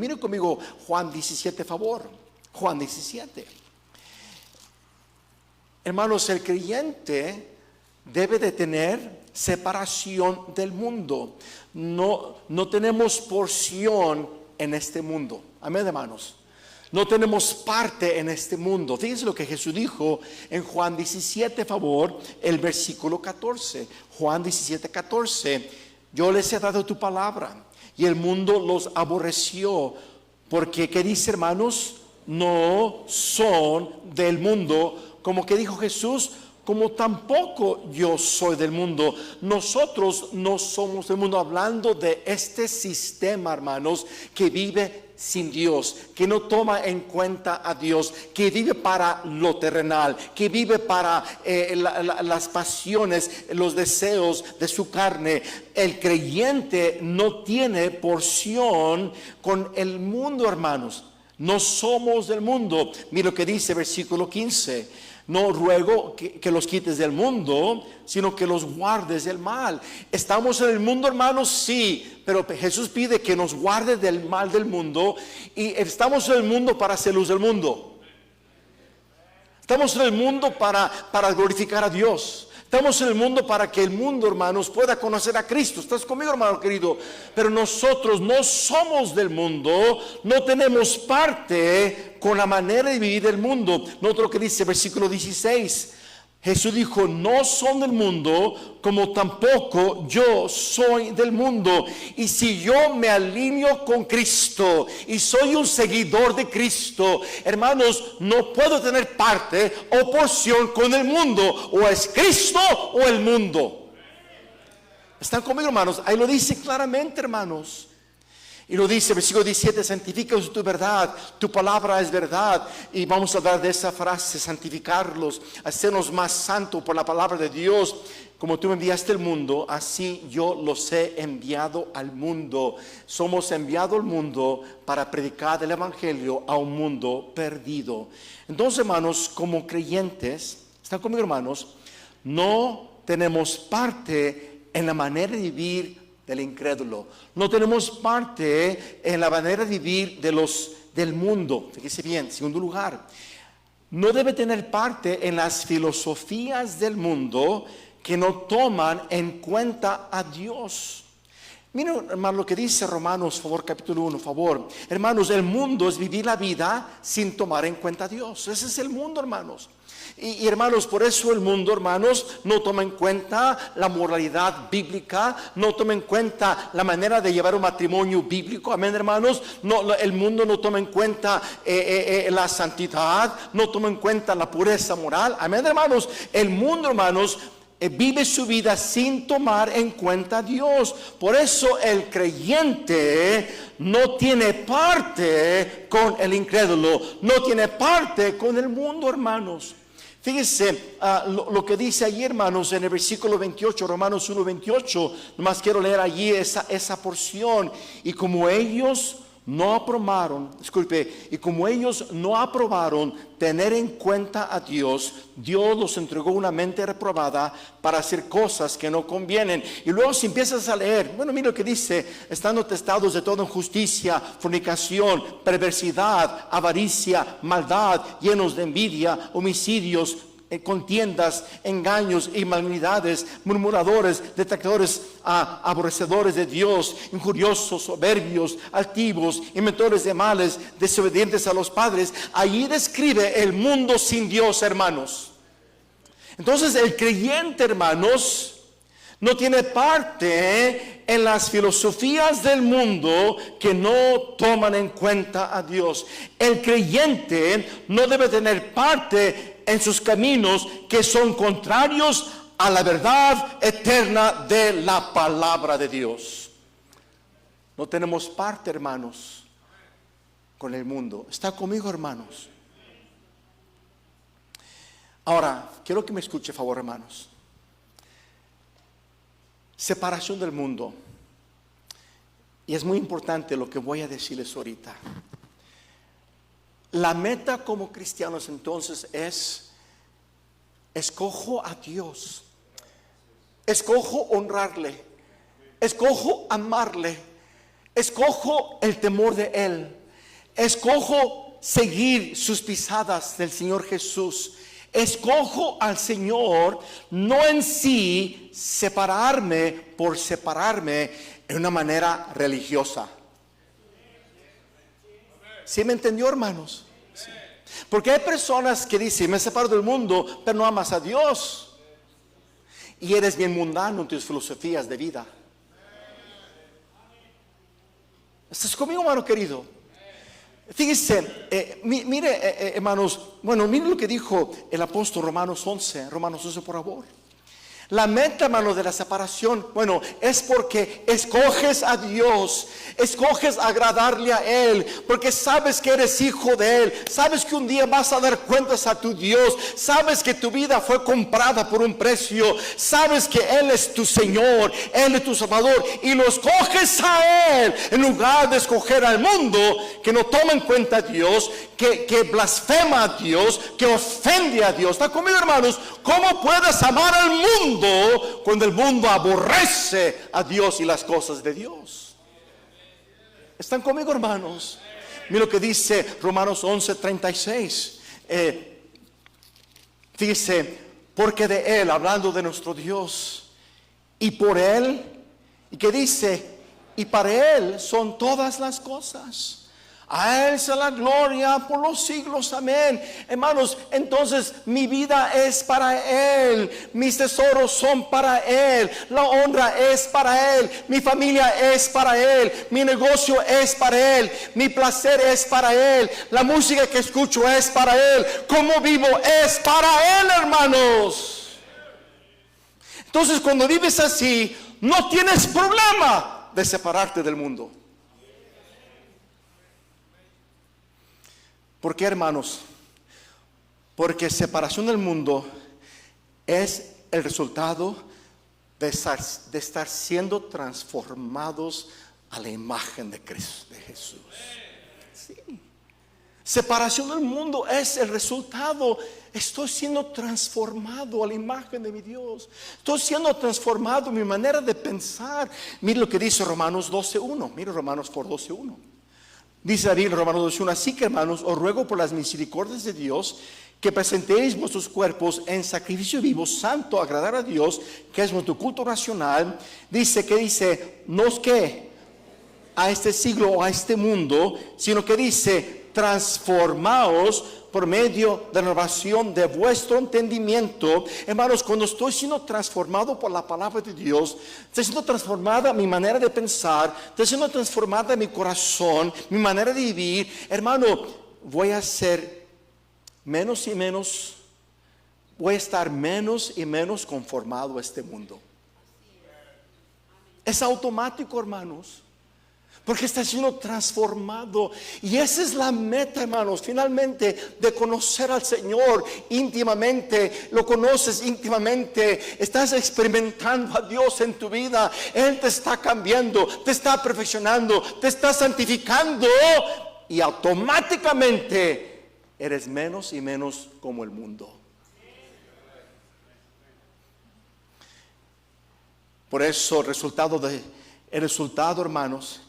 Miren conmigo Juan 17, favor. Juan 17. Hermanos, el creyente debe de tener separación del mundo. No tenemos porción en este mundo. Amén, hermanos. No tenemos parte en este mundo. Fíjense lo que Jesús dijo en Juan 17, favor, el versículo 14. Juan 17, 14. Yo les he dado tu palabra y el mundo los aborreció. Porque, ¿qué dice, hermanos? No son del mundo. Como que dijo Jesús, como tampoco yo soy del mundo. Nosotros no somos del mundo. Hablando de este sistema, hermanos, que vive sin Dios, que no toma en cuenta a Dios, que vive para lo terrenal, que vive para las pasiones, los deseos de su carne. El creyente no tiene porción con el mundo, hermanos. No somos del mundo. Mira lo que dice versículo 15. No ruego que los quites del mundo, sino que los guardes del mal. ¿Estamos en el mundo, hermanos? Sí, pero Jesús pide que nos guarde del mal del mundo. Y estamos en el mundo para hacer luz del mundo. Estamos en el mundo para glorificar a Dios. Estamos en el mundo para que el mundo, hermanos, pueda conocer a Cristo. ¿Estás conmigo, hermano querido? Pero nosotros no somos del mundo, no tenemos parte con la manera de vivir del mundo. Nota lo que dice versículo 16. Jesús dijo, no son del mundo, como tampoco yo soy del mundo. Y si yo me alineo con Cristo y soy un seguidor de Cristo, hermanos, no puedo tener parte o porción con el mundo. O es Cristo o el mundo. ¿Están conmigo, hermanos? Ahí lo dice claramente, hermanos. Y lo dice, versículo 17, santifícalos tu verdad, tu palabra es verdad. Y vamos a hablar de esa frase, santificarlos, hacernos más santos por la palabra de Dios. Como tú me enviaste al mundo, así yo los he enviado al mundo. Somos enviados al mundo para predicar el evangelio a un mundo perdido. Entonces, hermanos, como creyentes, ¿están conmigo, hermanos? No tenemos parte en la manera de vivir del incrédulo. No tenemos parte en la manera de vivir del mundo. Fíjese bien, en segundo lugar, no debe tener parte en las filosofías del mundo que no toman en cuenta a Dios. Miren, hermano, lo que dice Romanos, favor, capítulo 1, favor. Hermanos, el mundo es vivir la vida sin tomar en cuenta a Dios. Ese es el mundo, hermanos. Y hermanos, por eso el mundo, hermanos, no toma en cuenta la moralidad bíblica, no toma en cuenta la manera de llevar un matrimonio bíblico, amén, hermanos. No, el mundo no toma en cuenta la santidad, no toma en cuenta la pureza moral, amén, hermanos. El mundo, hermanos, vive su vida sin tomar en cuenta a Dios. Por eso el creyente no tiene parte con el incrédulo, no tiene parte con el mundo, hermanos. Fíjense lo que dice allí, hermanos, en el versículo 28, Romanos 1, 28. Nomás quiero leer allí esa porción. Y como ellos no aprobaron tener en cuenta a Dios, Dios los entregó una mente reprobada para hacer cosas que no convienen. Y luego si empiezas a leer, bueno, mira lo que dice: estando testados de toda injusticia, fornicación, perversidad, avaricia, maldad, llenos de envidia, homicidios, contiendas, engaños y malignidades, murmuradores, detractores, aborrecedores de Dios, injuriosos, soberbios, altivos, inventores de males, desobedientes a los padres. Allí describe el mundo sin Dios, hermanos. Entonces el creyente, hermanos, no tiene parte en las filosofías del mundo que no toman en cuenta a Dios. El creyente no debe tener parte en sus caminos que son contrarios a la verdad eterna de la palabra de Dios. No tenemos parte, hermanos, con el mundo. ¿Está conmigo, hermanos? Ahora, quiero que me escuche, favor, hermanos. Separación del mundo. Y es muy importante lo que voy a decirles ahorita. La meta como cristianos entonces es: escojo a Dios, escojo honrarle, escojo amarle, Escojo el temor de Él. Escojo seguir sus pisadas del Señor Jesús. Escojo al Señor, no en sí separarme por separarme en una manera religiosa. ¿Sí me entendió, hermanos? Sí. Porque hay personas que dicen, me separo del mundo, pero no amas a Dios. Y eres bien mundano en tus filosofías de vida. ¿Estás conmigo, hermano querido? Fíjese, mire, hermanos, mire lo que dijo el apóstol Romanos 11 por favor. La meta, hermano, de la separación, es porque escoges a Dios, escoges agradarle a Él, porque sabes que eres hijo de Él, sabes que un día vas a dar cuentas a tu Dios, sabes que tu vida fue comprada por un precio, sabes que Él es tu Señor, Él es tu Salvador, y lo escoges a Él, en lugar de escoger al mundo, que no toma en cuenta a Dios, que blasfema a Dios, que ofende a Dios. ¿Está conmigo, hermanos? ¿Cómo puedes amar al mundo cuando el mundo aborrece a Dios y las cosas de Dios? ¿Están conmigo, hermanos? Mira lo que dice Romanos 11:36. Dice, porque de Él, hablando de nuestro Dios, y por Él, y que dice, y para Él son todas las cosas. A Él sea la gloria por los siglos, amén. Hermanos, entonces mi vida es para Él, mis tesoros son para Él, la honra es para Él, mi familia es para Él, mi negocio es para Él, mi placer es para Él, la música que escucho es para Él, cómo vivo es para Él, hermanos. Entonces, cuando vives así, no tienes problema de separarte del mundo. ¿Por qué, hermanos? Porque separación del mundo es el resultado de estar siendo transformados a la imagen de Cristo, de Jesús. Sí. Separación del mundo es el resultado. Estoy siendo transformado a la imagen de mi Dios. Estoy siendo transformado en mi manera de pensar. Mire lo que dice Romanos 12:1. Mire Romanos 4:12:1. Dice David en Romanos 12:1, así que, hermanos, os ruego por las misericordias de Dios que presentéis vuestros cuerpos en sacrificio vivo, santo, agradar a Dios, que es nuestro culto racional. Dice, no es que a este siglo o a este mundo, sino que dice, transformaos por medio de la renovación de vuestro entendimiento. Hermanos, cuando estoy siendo transformado por la palabra de Dios, estoy siendo transformada mi manera de pensar, estoy siendo transformada mi corazón, mi manera de vivir. Hermano, voy a ser menos y menos, voy a estar menos y menos conformado a este mundo. Es automático, hermanos. Porque está siendo transformado. Y esa es la meta, hermanos, finalmente, de conocer al Señor íntimamente. Lo conoces íntimamente. Estás experimentando a Dios en tu vida. Él te está cambiando, te está perfeccionando, te está santificando. Y automáticamente eres menos y menos como el mundo. Por eso el resultado, hermanos,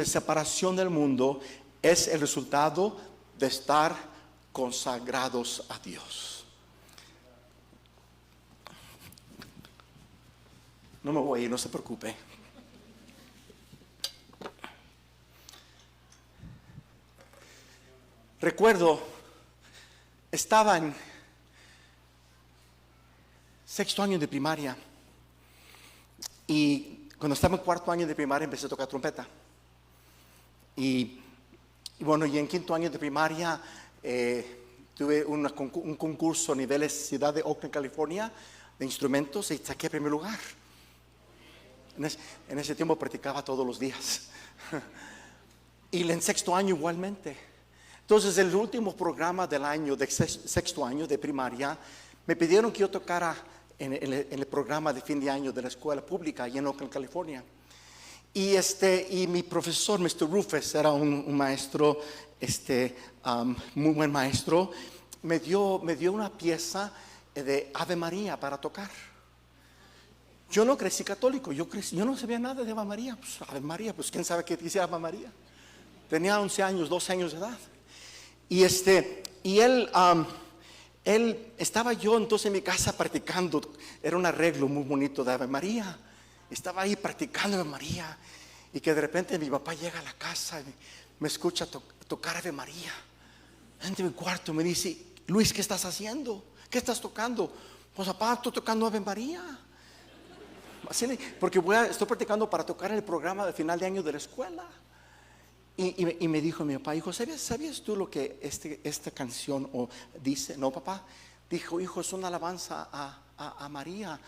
separación del mundo es el resultado de estar consagrados a Dios. No me voy a ir, no se preocupe. Recuerdo, estaba en sexto año de primaria y cuando estaba en cuarto año de primaria empecé a tocar trompeta. Y en quinto año de primaria tuve un concurso a nivel de ciudad de Oakland, California, de instrumentos y saqué primer lugar. En ese tiempo practicaba todos los días. Y en sexto año igualmente. Entonces el último programa del año, de sexto año de primaria, me pidieron que yo tocara en el programa de fin de año de la escuela pública allá en Oakland, California. Y mi profesor, Mr. Rufus, era un maestro, muy buen maestro. Me dio una pieza de Ave María para tocar. Yo no crecí católico, yo no sabía nada de Ave María. Pues, Ave María, pues quién sabe qué dice Ave María. Tenía 11 años, 12 años de edad. Y él estaba yo entonces en mi casa practicando. Era un arreglo muy bonito de Ave María. Estaba ahí practicando Ave María. Y que de repente mi papá llega a la casa y me escucha tocar Ave María. Entra en mi cuarto y me dice: Luis, ¿qué estás haciendo? ¿Qué estás tocando? Pues papá, estoy tocando Ave María. Así, porque estoy practicando para tocar en el programa de final de año de la escuela. Y me dijo mi papá: hijo, ¿sabías tú lo que esta canción dice? No, papá. Dijo: hijo, es una alabanza a María.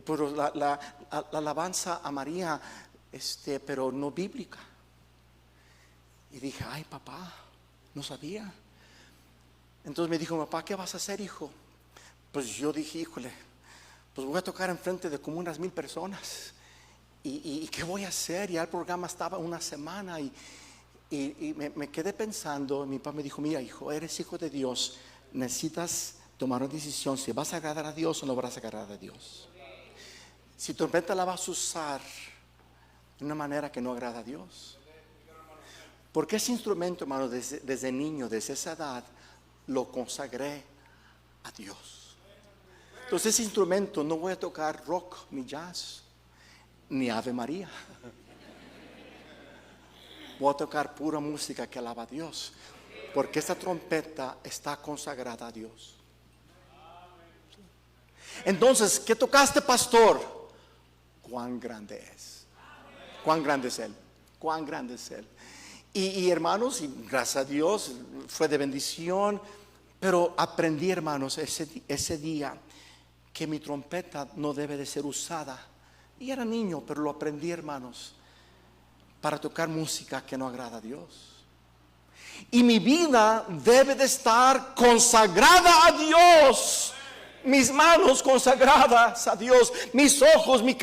Pero la alabanza a María, pero no bíblica. Y dije: ay, papá, no sabía. Entonces me dijo: papá, ¿qué vas a hacer, hijo? Pues yo dije: híjole, pues voy a tocar enfrente de como unas 1000 personas. ¿Y qué voy a hacer? Ya el programa estaba una semana y me quedé pensando. Mi papá me dijo: mira, hijo, eres hijo de Dios, necesitas tomar una decisión si vas a agradar a Dios o no vas a agradar a Dios. Si tu trompeta la vas a usar de una manera que no agrada a Dios, porque ese instrumento, hermano, desde niño, desde esa edad, lo consagré a Dios. Entonces ese instrumento no voy a tocar rock ni jazz ni Ave María. Voy a tocar pura música que alaba a Dios, porque esta trompeta está consagrada a Dios. Entonces, ¿qué tocaste, pastor? Cuán grande es. Cuán grande es Él. Cuán grande es Él. Y hermanos, y gracias a Dios fue de bendición. Pero aprendí, hermanos, ese día que mi trompeta no debe de ser usada. Y era niño, pero lo aprendí, hermanos, para tocar música que no agrada a Dios. Y mi vida debe de estar consagrada a Dios. Mis manos consagradas a Dios, mis ojos, mi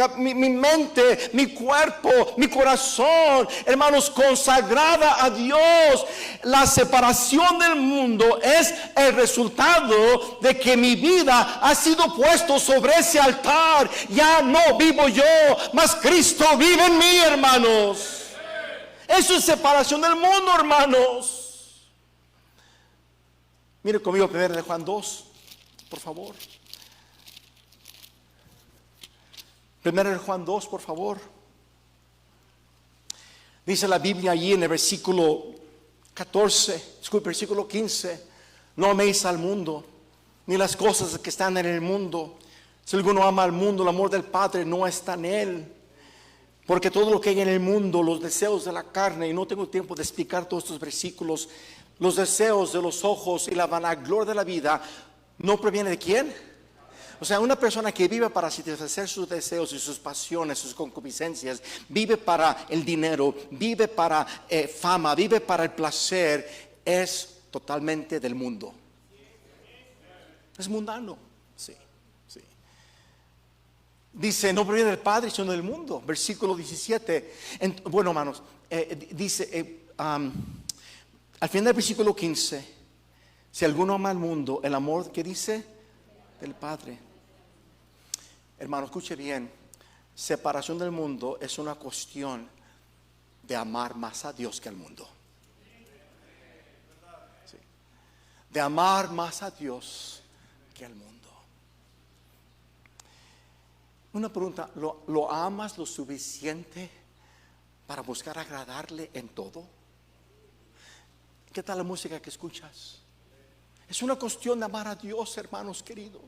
mente, mi cuerpo, mi corazón, hermanos, consagrada a Dios. La separación del mundo es el resultado de que mi vida ha sido puesto sobre ese altar. Ya no vivo yo, mas Cristo vive en mí, hermanos. Eso es separación del mundo, hermanos. Mire conmigo 1 Juan 2. Por favor. 1 Juan 2, por favor. Dice la Biblia allí en el versículo 15: no améis al mundo, ni las cosas que están en el mundo. Si alguno ama al mundo, el amor del Padre no está en él. Porque todo lo que hay en el mundo, los deseos de la carne, y no tengo tiempo de explicar todos estos versículos, los deseos de los ojos y la vanagloria de la vida, ¿no proviene de quién? O sea, una persona que vive para satisfacer sus deseos y sus pasiones, sus concupiscencias, vive para el dinero, vive para fama, vive para el placer, es totalmente del mundo. Es mundano, sí. Dice: no proviene del Padre, sino del mundo. Versículo 17. Bueno, hermanos, dice al final del versículo 15: si alguno ama al mundo, el amor, ¿qué dice? Del Padre. Hermano, escuche bien. Separación del mundo es una cuestión de amar más a Dios que al mundo. Sí. De amar más a Dios que al mundo. Una pregunta: ¿lo amas lo suficiente para buscar agradarle en todo? ¿Qué tal la música que escuchas? Es una cuestión de amar a Dios, hermanos queridos.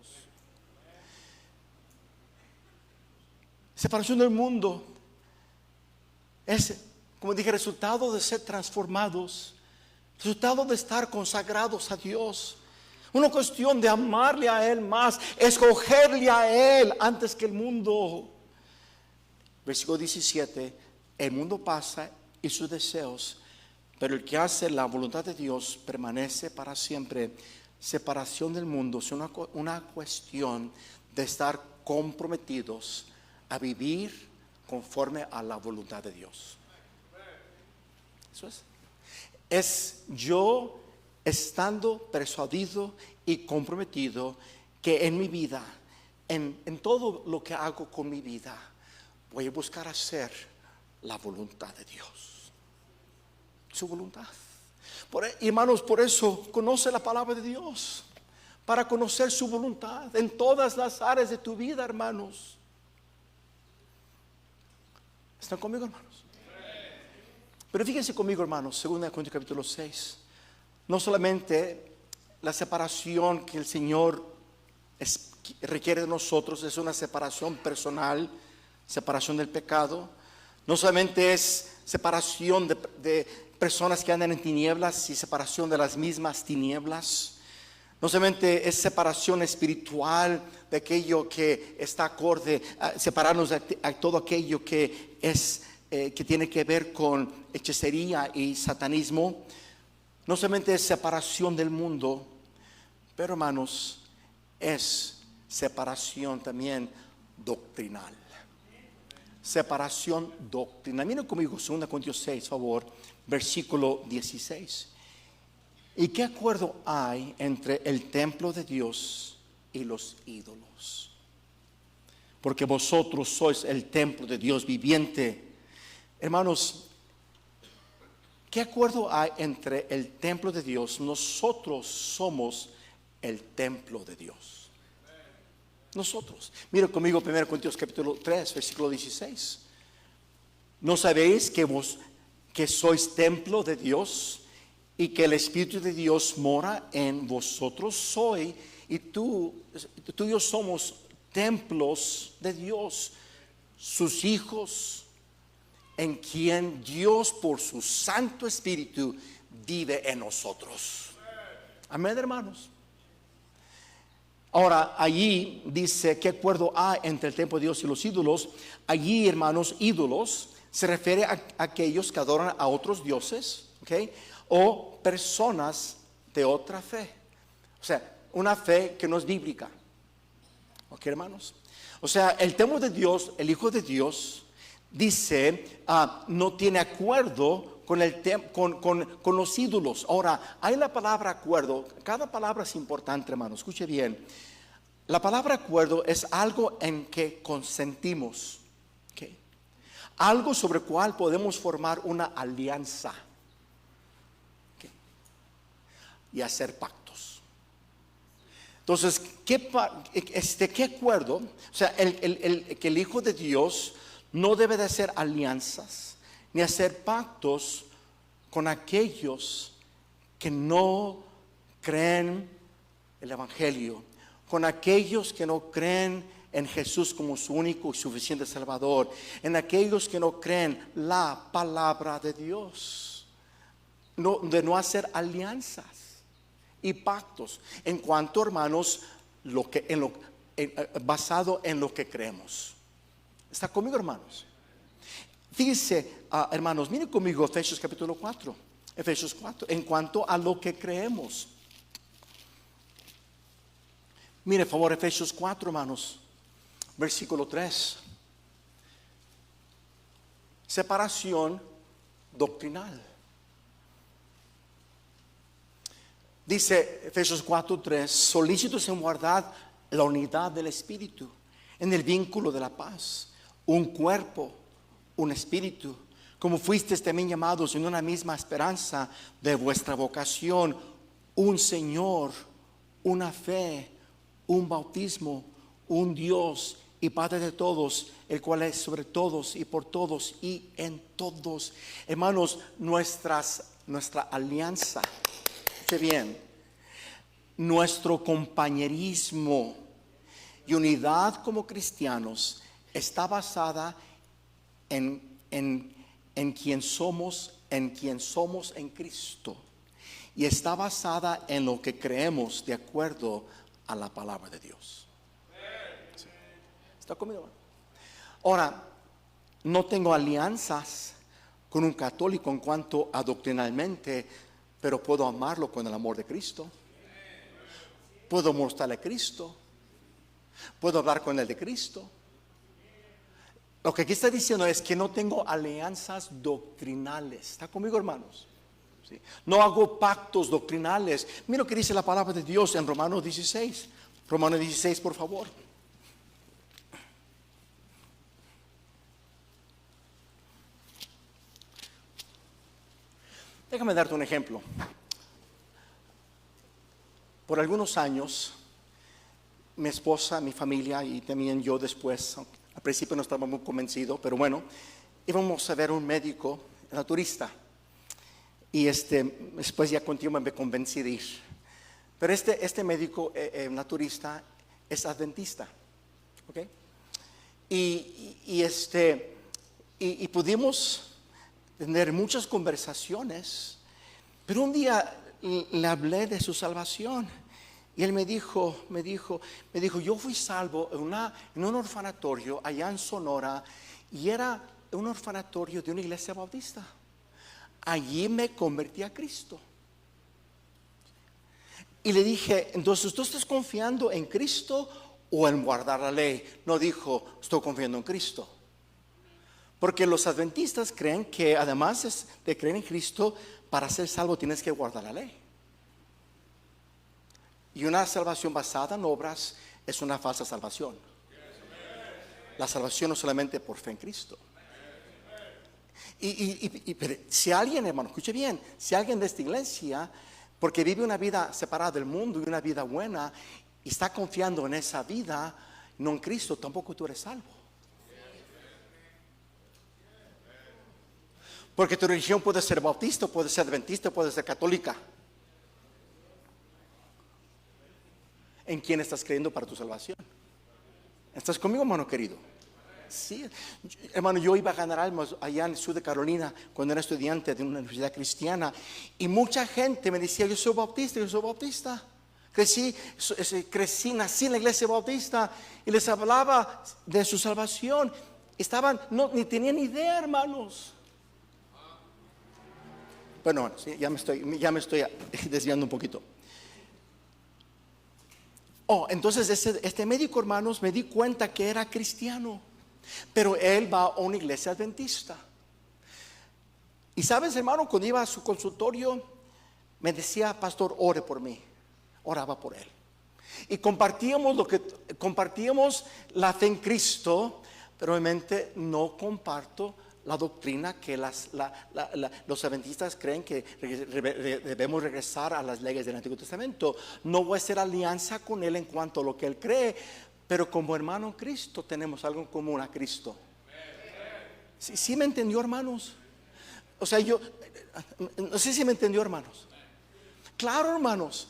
Separación del mundo es, como dije, resultado de ser transformados, resultado de estar consagrados a Dios. Una cuestión de amarle a Él más, escogerle a Él antes que el mundo. Versículo 17: el mundo pasa y sus deseos, pero el que hace la voluntad de Dios permanece para siempre. Separación del mundo es una cuestión de estar comprometidos a vivir conforme a la voluntad de Dios. Eso es yo estando persuadido y comprometido que en mi vida en todo lo que hago con mi vida, voy a buscar hacer la voluntad de Dios, su voluntad. Hermanos, por eso conoce la palabra de Dios, para conocer su voluntad en todas las áreas de tu vida, hermanos. ¿Están conmigo, hermanos? Pero fíjense conmigo, hermanos, 2 Corintios capítulo 6. No solamente la separación que el Señor requiere de nosotros es una separación personal, separación del pecado. No solamente es separación de personas que andan en tinieblas y separación de las mismas tinieblas. No solamente es separación espiritual de aquello que está acorde, separarnos de todo aquello que es que tiene que ver con hechicería y satanismo. No solamente es separación del mundo, pero hermanos, es separación también doctrinal. Separación doctrinal. Miren conmigo 2 Corintios 6, por favor, versículo 16. ¿Y qué acuerdo hay entre el templo de Dios y los ídolos? Porque vosotros sois el templo de Dios viviente. Hermanos, ¿qué acuerdo hay entre el templo de Dios? Nosotros somos el templo de Dios. Nosotros. Mira conmigo 1 Corintios capítulo 3, versículo 16. ¿No sabéis que sois templo de Dios y que el Espíritu de Dios mora en vosotros? Tú y yo somos templos de Dios, sus hijos, en quien Dios por su Santo Espíritu vive en nosotros. Amén, hermanos. Ahora, allí dice, ¿qué acuerdo hay entre el templo de Dios y los ídolos? Allí, hermanos, ídolos se refiere a aquellos que adoran a otros dioses, ¿ok? O personas de otra fe. O sea, una fe que no es bíblica. ¿Ok, hermanos? O sea, el templo de Dios, el Hijo de Dios, dice, no tiene acuerdo con los ídolos. Ahora, hay la palabra acuerdo. Cada palabra es importante, hermano. Escuche bien. La palabra acuerdo es algo en que consentimos. ¿Okay? Algo sobre el cual podemos formar una alianza. ¿Okay? Y hacer pactos. Entonces, ¿qué acuerdo? O sea, que el Hijo de Dios no debe de hacer alianzas ni hacer pactos con aquellos que no creen el Evangelio, con aquellos que no creen en Jesús como su único y suficiente Salvador, en aquellos que no creen la palabra de Dios, de no hacer alianzas y pactos en cuanto, hermanos, basado en lo que creemos. ¿Está conmigo, hermanos? Fíjense, hermanos, miren conmigo Efesios capítulo 4. Efesios 4, en cuanto a lo que creemos. Mire, por favor, Efesios 4, hermanos, versículo 3. Separación doctrinal. Dice Efesios 4, 3, solícitos en guardar la unidad del Espíritu, en el vínculo de la paz, un cuerpo, un espíritu, como fuisteis también llamados en una misma esperanza de vuestra vocación, un Señor, una fe, un bautismo, un Dios y Padre de todos, el cual es sobre todos y por todos y en todos. Hermanos, nuestra alianza, escuche bien, nuestro compañerismo y unidad como cristianos está basada en quien somos en Cristo, y está basada en lo que creemos de acuerdo a la palabra de Dios. ¿Sí? ¿Está conmigo? Ahora, no tengo alianzas con un católico en cuanto a doctrinalmente, pero puedo amarlo con el amor de Cristo. Puedo mostrarle a Cristo. Puedo hablar con él de Cristo. Lo que aquí está diciendo es que no tengo alianzas doctrinales. ¿Está conmigo, hermanos? ¿Sí? No hago pactos doctrinales. Mira lo que dice la palabra de Dios en Romanos 16. Romanos 16, por favor. Déjame darte un ejemplo. Por algunos años, mi esposa, mi familia y también yo después, al principio no estaba muy convencido, pero bueno, íbamos a ver un médico naturista. Y después ya continuamente me convencí de ir. Pero este médico naturista es adventista. ¿Ok? Y pudimos tener muchas conversaciones, pero un día le hablé de su salvación y él me dijo, yo fui salvo en un orfanatorio allá en Sonora, y era un orfanatorio de una iglesia bautista. Allí me convertí a Cristo. Y le dije, entonces, ¿tú estás confiando en Cristo o en guardar la ley? No dijo, estoy confiando en Cristo. Porque los adventistas creen que además de creer en Cristo, para ser salvo tienes que guardar la ley. Y una salvación basada en obras es una falsa salvación. La salvación no es solamente por fe en Cristo. Pero si alguien, hermano, escuche bien, si alguien de esta iglesia, porque vive una vida separada del mundo y una vida buena, y está confiando en esa vida, no en Cristo, tampoco tú eres salvo. Porque tu religión puede ser bautista, puede ser adventista, puede ser católica. ¿En quién estás creyendo para tu salvación? ¿Estás conmigo, hermano querido? Sí, hermano, yo iba a ganar almas allá en el sur de Carolina cuando era estudiante de una universidad cristiana, y mucha gente me decía, yo soy bautista. Crecí, nací en la iglesia bautista, y les hablaba de su salvación. Ni tenían idea, hermanos. Bueno, sí, ya me estoy desviando un poquito. Entonces este médico, hermanos, me di cuenta que era cristiano, pero él va a una iglesia adventista. Y sabes, hermano, cuando iba a su consultorio, me decía, pastor, ore por mí. Oraba por él. Y compartíamos la fe en Cristo, pero obviamente no comparto la doctrina que los adventistas creen que debemos regresar a las leyes del Antiguo Testamento. No voy a hacer alianza con él en cuanto a lo que él cree, pero como hermano en Cristo tenemos algo en común, a Cristo. ¿Sí me entendió, hermanos? O sea, no sé si me entendió, hermanos. Claro, hermanos,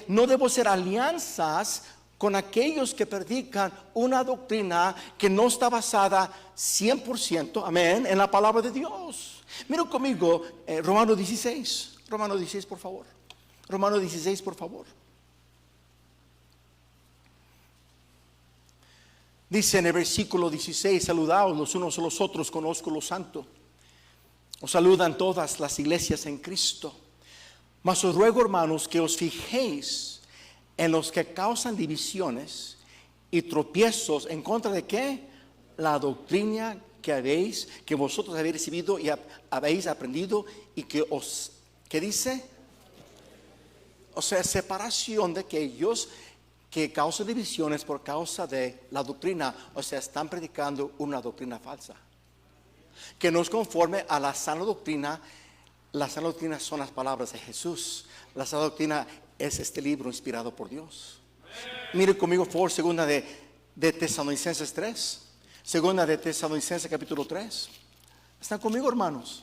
no debo hacer alianzas con aquellos que predican una doctrina que no está basada 100%, amén, en la palabra de Dios. Mira conmigo, Romanos 16, por favor. Romanos 16, por favor. Dice en el versículo 16, saludaos los unos a los otros con ósculo santo. Os saludan todas las iglesias en Cristo. Mas os ruego, hermanos, que os fijéis en los que causan divisiones y tropiezos, ¿en contra de qué? La doctrina que vosotros habéis recibido y habéis aprendido, y ¿qué dice? O sea, separación de aquellos que causan divisiones por causa de la doctrina. O sea, están predicando una doctrina falsa, que no es conforme a la sana doctrina. La sana doctrina son las palabras de Jesús. La sana doctrina es este libro inspirado por Dios. Mire conmigo por segunda de Tesalonicenses 3. Segunda de Tesalonicenses capítulo 3. ¿Están conmigo, hermanos?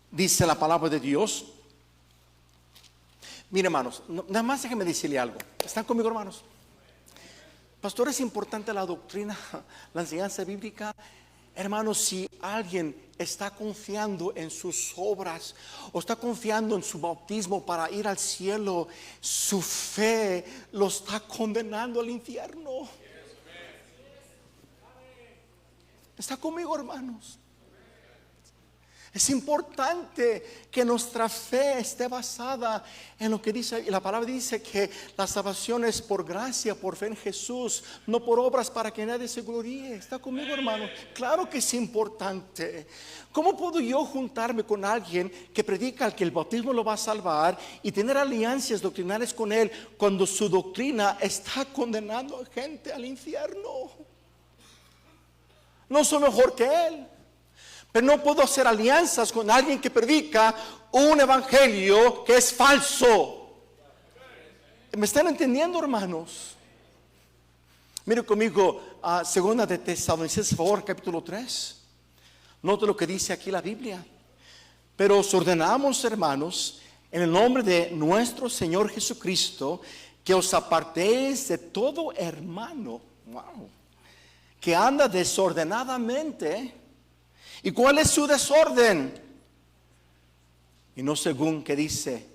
Dice la palabra de Dios. Mire, hermanos, nada más déjenme decirle algo. ¿Están conmigo, hermanos? Pastor, es importante la doctrina, la enseñanza bíblica. Hermanos, si alguien está confiando en sus obras o está confiando en su bautismo para ir al cielo, su fe lo está condenando al infierno. ¿Está conmigo, hermanos? Es importante que nuestra fe esté basada en lo que dice. Y la palabra dice que la salvación es por gracia, por fe en Jesús, no por obras para que nadie se gloríe. ¿Está conmigo, hermano? Claro que es importante. ¿Cómo puedo yo juntarme con alguien que predica que el bautismo lo va a salvar y tener alianzas doctrinales con él cuando su doctrina está condenando a gente al infierno? No soy mejor que él. Pero no puedo hacer alianzas con alguien que predica un evangelio que es falso. ¿Me están entendiendo, hermanos? Mire conmigo a Segunda de Tesalonicenses, por favor, capítulo 3. Note lo que dice aquí la Biblia. Pero os ordenamos, hermanos, en el nombre de nuestro Señor Jesucristo, que os apartéis de todo hermano, que anda desordenadamente. ¿Y cuál es su desorden? Y no según que dice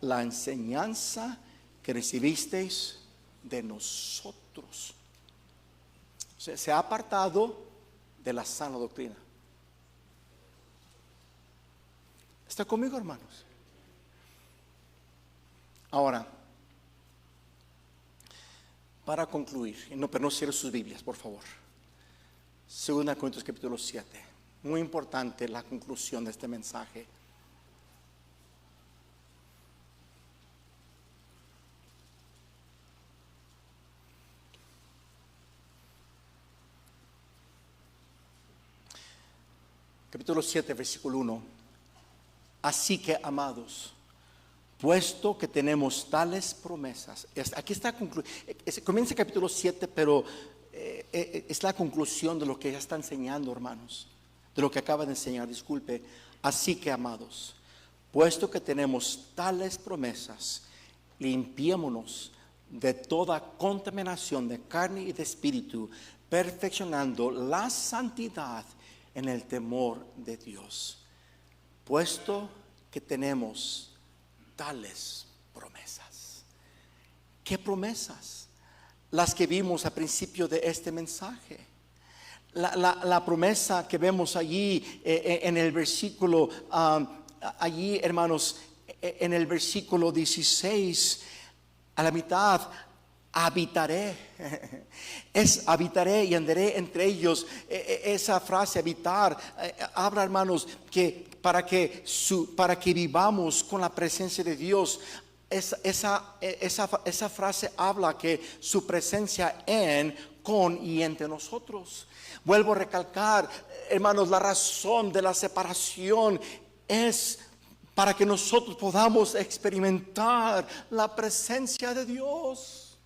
la enseñanza que recibisteis de nosotros. O sea, se ha apartado de la sana doctrina. ¿Está conmigo, hermanos? Ahora, para concluir, pero no cierre sus Biblias, por favor. 2 Corintios capítulo 7. Muy importante la conclusión de este mensaje. Capítulo 7, versículo 1. Así que, amados, puesto que tenemos tales promesas. Aquí está, comienza el capítulo 7, pero es la conclusión de lo que ya está enseñando, hermanos. De lo que acaba de enseñar, disculpe. Así que, amados, puesto que tenemos tales promesas, limpiémonos de toda contaminación de carne y de espíritu, perfeccionando la santidad en el temor de Dios. Puesto que tenemos tales promesas. ¿Qué promesas? Las que vimos al principio de este mensaje. La promesa que vemos allí en el versículo, allí, hermanos, en el versículo 16, a la mitad, habitaré. Habitaré y andaré entre ellos. Esa frase habitar habla, hermanos, que para que vivamos con la presencia de Dios. Esa frase habla que su presencia en, con y entre nosotros. Vuelvo a recalcar, hermanos, la razón de la separación es para que nosotros podamos experimentar la presencia de Dios.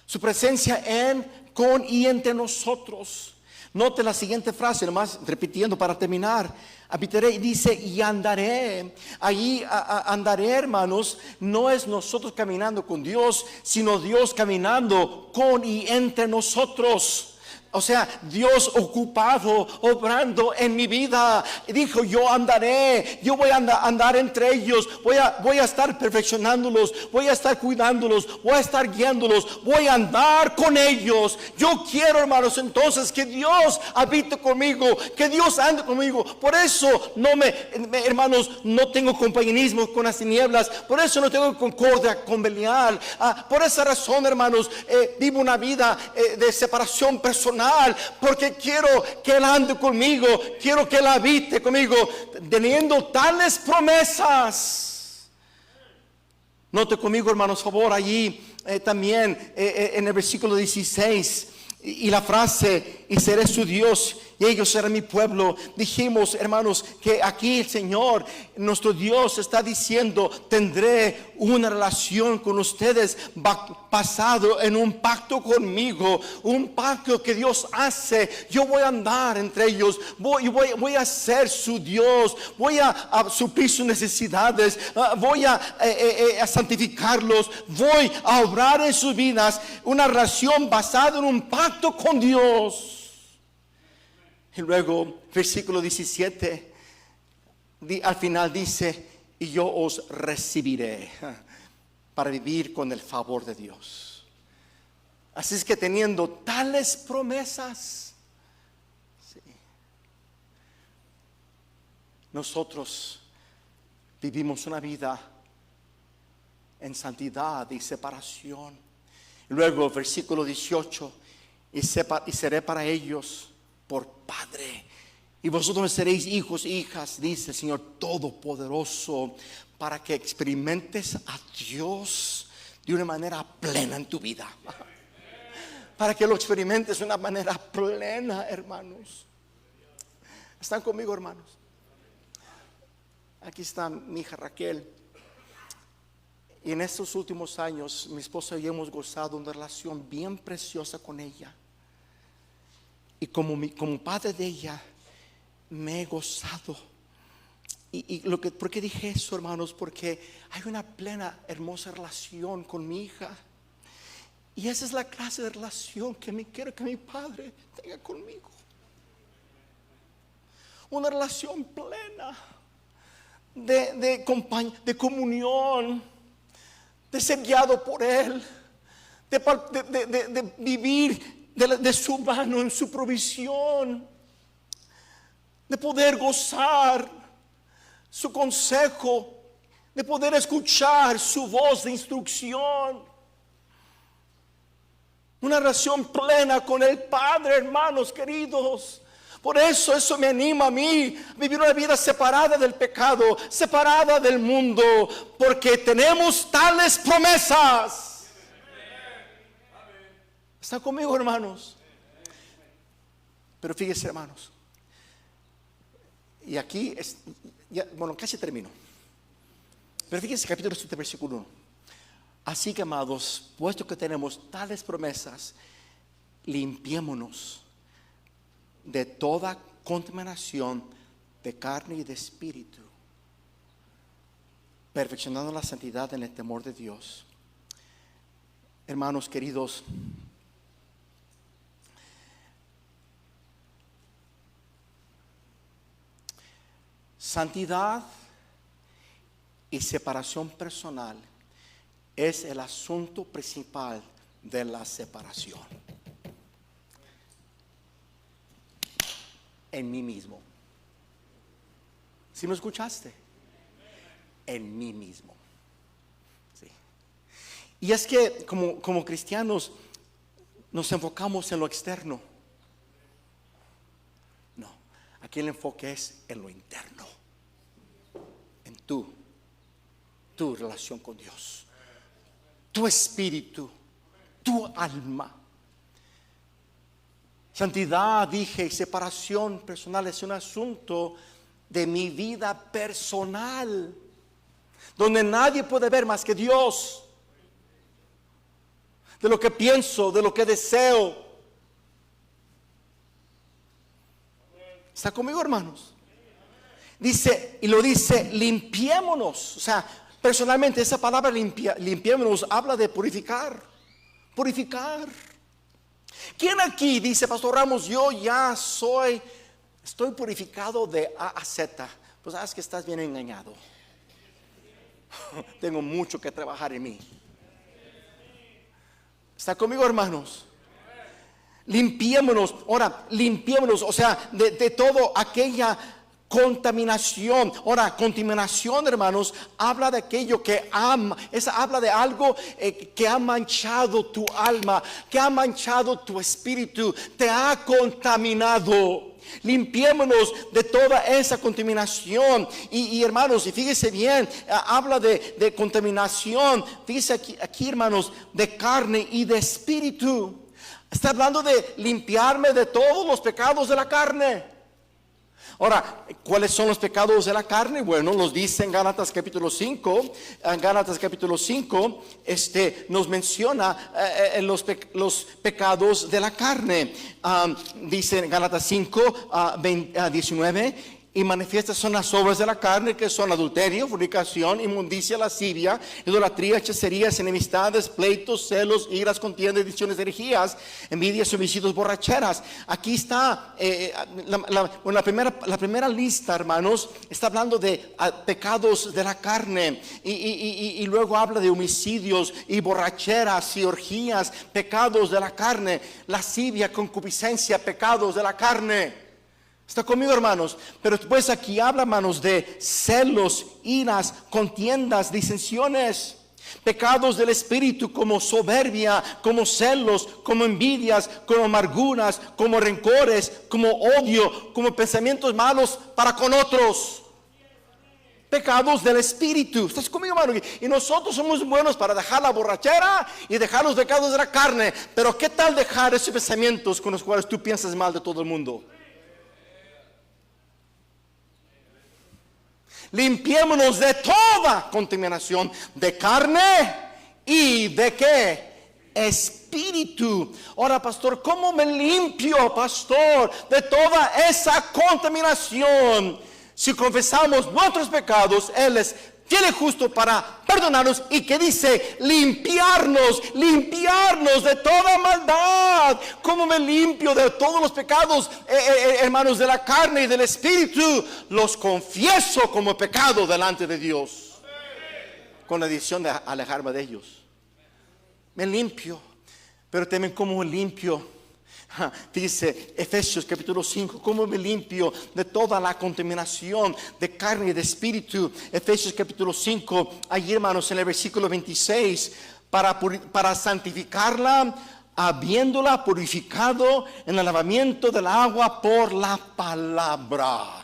Su presencia en, con y entre nosotros. Note la siguiente frase, nomás repitiendo para terminar. Habitaré, y dice, y andaré. Allí andaré, hermanos, no es nosotros caminando con Dios, sino Dios caminando con y entre nosotros. O sea, Dios ocupado, obrando en mi vida. Dijo, yo andaré, yo voy a andar entre ellos, voy a estar perfeccionándolos, voy a estar cuidándolos, voy a estar guiándolos, voy a andar con ellos. Yo quiero, hermanos, entonces que Dios habite conmigo, que Dios ande conmigo. Por eso hermanos, no tengo compañerismo con las tinieblas, por eso no tengo concordia con Belial. Por esa razón, hermanos, vivo una vida de separación personal. Porque quiero que Él ande conmigo, quiero que Él habite conmigo, teniendo tales promesas. Note conmigo, hermanos, favor, allí también en el versículo 16 y la frase, y seré su Dios y ellos serán mi pueblo. Dijimos, hermanos, que aquí el Señor, nuestro Dios, está diciendo, tendré una relación con ustedes basado en un pacto conmigo, un pacto que Dios hace. Yo voy a andar entre ellos, voy a ser su Dios, voy a suplir sus necesidades, voy a santificarlos, voy a obrar en sus vidas, una relación basada en un pacto con Dios. Y luego, versículo 17, al final dice, y yo os recibiré para vivir con el favor de Dios. Así es que teniendo tales promesas, sí, nosotros vivimos una vida en santidad y separación. Luego, versículo 18, y seré para ellos por Padre, y vosotros me seréis hijos e hijas, dice el Señor Todopoderoso, para que experimentes a Dios de una manera plena en tu vida. para que lo experimentes de una manera plena, hermanos. ¿Están conmigo, hermanos? Aquí está mi hija Raquel. Y en estos últimos años, mi esposa y yo hemos gozado una relación bien preciosa con ella. Y como padre de ella, me he gozado. ¿Por qué dije eso, hermanos? Porque hay una plena, hermosa relación con mi hija. Y esa es la clase de relación que quiero que mi padre tenga conmigo. Una relación plena de comunión, de ser guiado por Él, de vivir de su mano en su provisión, de poder gozar su consejo, de poder escuchar su voz de instrucción. Una relación plena con el Padre, hermanos queridos. Por eso me anima a mí a vivir una vida separada del pecado, separada del mundo, porque tenemos tales promesas. ¿Están conmigo, hermanos? Pero fíjense, hermanos, y aquí casi termino. Pero fíjense, capítulo 7, versículo 1. Así que, amados, puesto que tenemos tales promesas, limpiémonos de toda contaminación de carne y de espíritu, perfeccionando la santidad en el temor de Dios. Hermanos queridos, santidad y separación personal es el asunto principal de la separación. En mí mismo. ¿Sí me escuchaste? En mí mismo. Sí. Y es que como cristianos nos enfocamos en lo externo. No, aquí el enfoque es en lo interno. En tu relación con Dios, tu espíritu, tu alma. Santidad, dije, y separación personal es un asunto de mi vida personal, donde nadie puede ver más que Dios, de lo que pienso, de lo que deseo. ¿Está conmigo, hermanos? Dice, y lo dice, limpiémonos. O sea, personalmente esa palabra limpiémonos habla de purificar. Purificar. ¿Quién aquí dice, Pastor Ramos, yo ya estoy purificado de A a Z? Pues sabes que estás bien engañado. Tengo mucho que trabajar en mí. ¿Está conmigo, hermanos? Limpiémonos. Ahora, limpiémonos, o sea, de todo aquella contaminación. Ahora, contaminación, hermanos, habla de aquello que habla de algo que ha manchado tu alma, que ha manchado tu espíritu, te ha contaminado. Limpiémonos de toda esa contaminación. Y hermanos, y fíjese bien, habla de contaminación. Fíjese aquí, hermanos, de carne y de espíritu. Está hablando de limpiarme de todos los pecados de la carne. Ahora, ¿cuáles son los pecados de la carne? Bueno, los dice en Gálatas capítulo 5. En Gálatas capítulo 5 nos menciona los pecados de la carne. Dice en Gálatas 5, 19. Y manifiestas son las obras de la carne, que son adulterio, fornicación, inmundicia, lascivia, idolatría, hechicerías, enemistades, pleitos, celos, iras, contiendas, divisiones, herejías, envidias, homicidios, borracheras. Aquí está la primera lista, hermanos, está hablando de pecados de la carne, y luego habla de homicidios y borracheras y orgías, pecados de la carne, lascivia, concupiscencia, pecados de la carne. ¿Está conmigo, hermanos? Pero después aquí habla, hermanos, de celos, iras, contiendas, disensiones, pecados del espíritu como soberbia, como celos, como envidias, como amarguras, como rencores, como odio, como pensamientos malos para con otros. pecados del espíritu. ¿Estás conmigo, hermano? Y nosotros somos buenos para dejar la borrachera y dejar los pecados de la carne. Pero ¿qué tal dejar esos pensamientos con los cuales tú piensas mal de todo el mundo? Limpiémonos de toda contaminación de carne y de ¿qué? Espíritu. Ahora, pastor, ¿cómo me limpio, pastor, de toda esa contaminación? Si confesamos nuestros pecados, Él es fiel y justo para perdonarnos, y que dice limpiarnos de toda maldad. ¿Cómo me limpio de todos los pecados, hermanos, de la carne y del espíritu? Los confieso como pecado delante de Dios, con la decisión de alejarme de ellos. Me limpio, pero también como limpio. Dice Efesios capítulo 5, ¿cómo me limpio de toda la contaminación de carne y de espíritu? Efesios capítulo 5, allí, hermanos, en el versículo 26, para santificarla, habiéndola purificado en el lavamiento del agua por la palabra.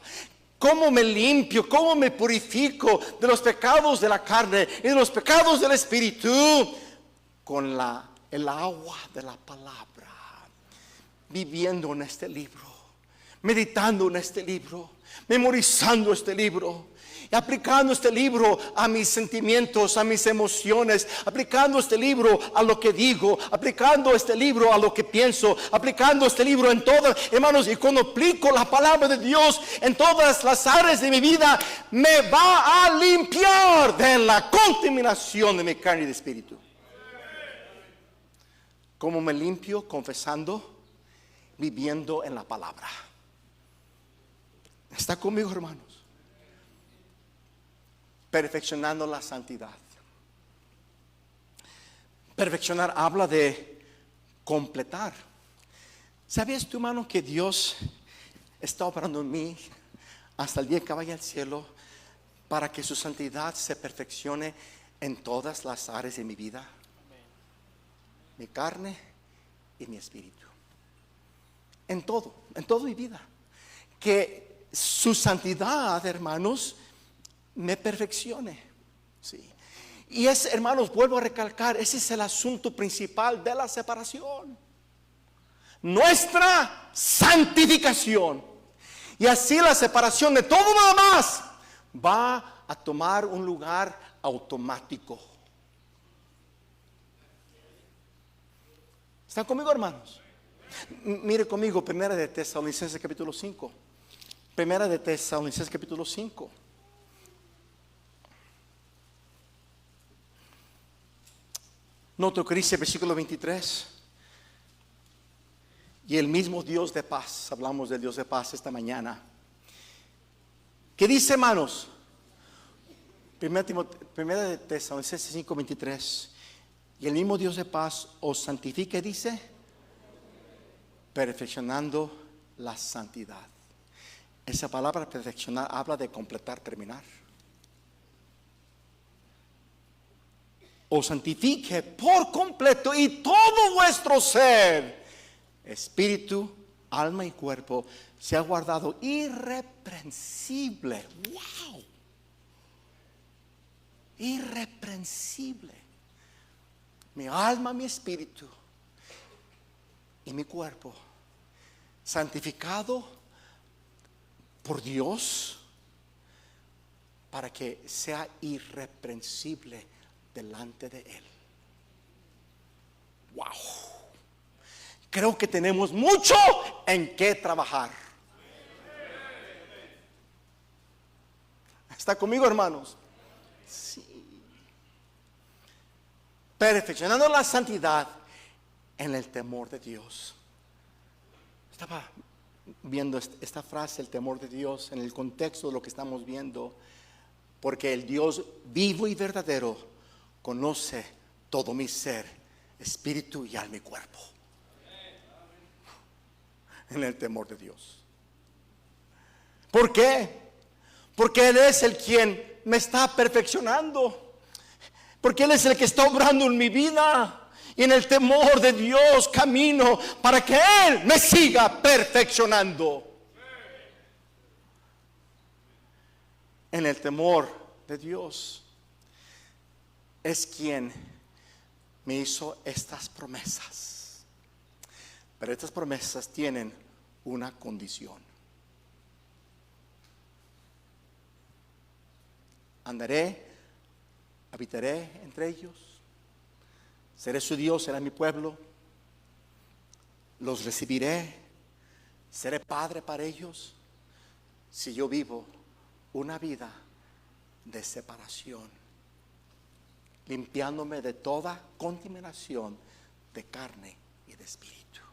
¿Cómo me limpio? ¿Cómo me purifico de los pecados de la carne y de los pecados del espíritu? Con el agua de la palabra. Viviendo en este libro, meditando en este libro, memorizando este libro, y aplicando este libro a mis sentimientos, a mis emociones, aplicando este libro a lo que digo, aplicando este libro a lo que pienso, aplicando este libro en todas, hermanos, y cuando aplico la palabra de Dios en todas las áreas de mi vida, me va a limpiar de la contaminación de mi carne y de espíritu. ¿Cómo me limpio? Confesando, viviendo en la palabra. ¿Está conmigo, hermanos? Perfeccionando la santidad. Perfeccionar habla de completar. ¿Sabías tú, hermano, que Dios está operando en mí hasta el día que vaya al cielo para que su santidad se perfeccione en todas las áreas de mi vida? Mi carne y mi espíritu. En todo mi vida. Que su santidad, hermanos, me perfeccione. Sí. Y hermanos, vuelvo a recalcar, ese es el asunto principal de la separación. Nuestra santificación. Y así la separación de todo lo demás va a tomar un lugar automático. ¿Están conmigo, hermanos? Mire conmigo, Primera de Tesalonicenses capítulo 5. Primera de Tesalonicenses capítulo 5. Noto que dice versículo 23. Y el mismo Dios de paz, hablamos del Dios de paz esta mañana. ¿Qué dice, hermanos? Primera de Tesalonicenses 5, 23. Y el mismo Dios de paz os santifique, dice, perfeccionando la santidad. Esa palabra perfeccionar habla de completar, terminar. Os santifique por completo, y todo vuestro ser, espíritu, alma y cuerpo, sea guardado irreprensible. ¡Wow! Irreprensible. Mi alma, mi espíritu y mi cuerpo, santificado por Dios para que sea irreprensible delante de Él. Wow. Creo que tenemos mucho en qué trabajar. ¿Está conmigo, hermanos? Sí. Perfeccionando la santidad en el temor de Dios. Estaba viendo esta frase, el temor de Dios, en el contexto de lo que estamos viendo, porque el Dios vivo y verdadero conoce todo mi ser, espíritu y alma y cuerpo. En el temor de Dios. ¿Por qué? Porque Él es el quien me está perfeccionando. Porque Él es el que está obrando en mi vida. Y en el temor de Dios camino para que Él me siga perfeccionando. en el temor de Dios es quien me hizo estas promesas. Pero estas promesas tienen una condición. Andaré, habitaré entre ellos, seré su Dios, será mi pueblo, los recibiré, seré padre para ellos, si yo vivo una vida de separación, limpiándome de toda contaminación de carne y de espíritu.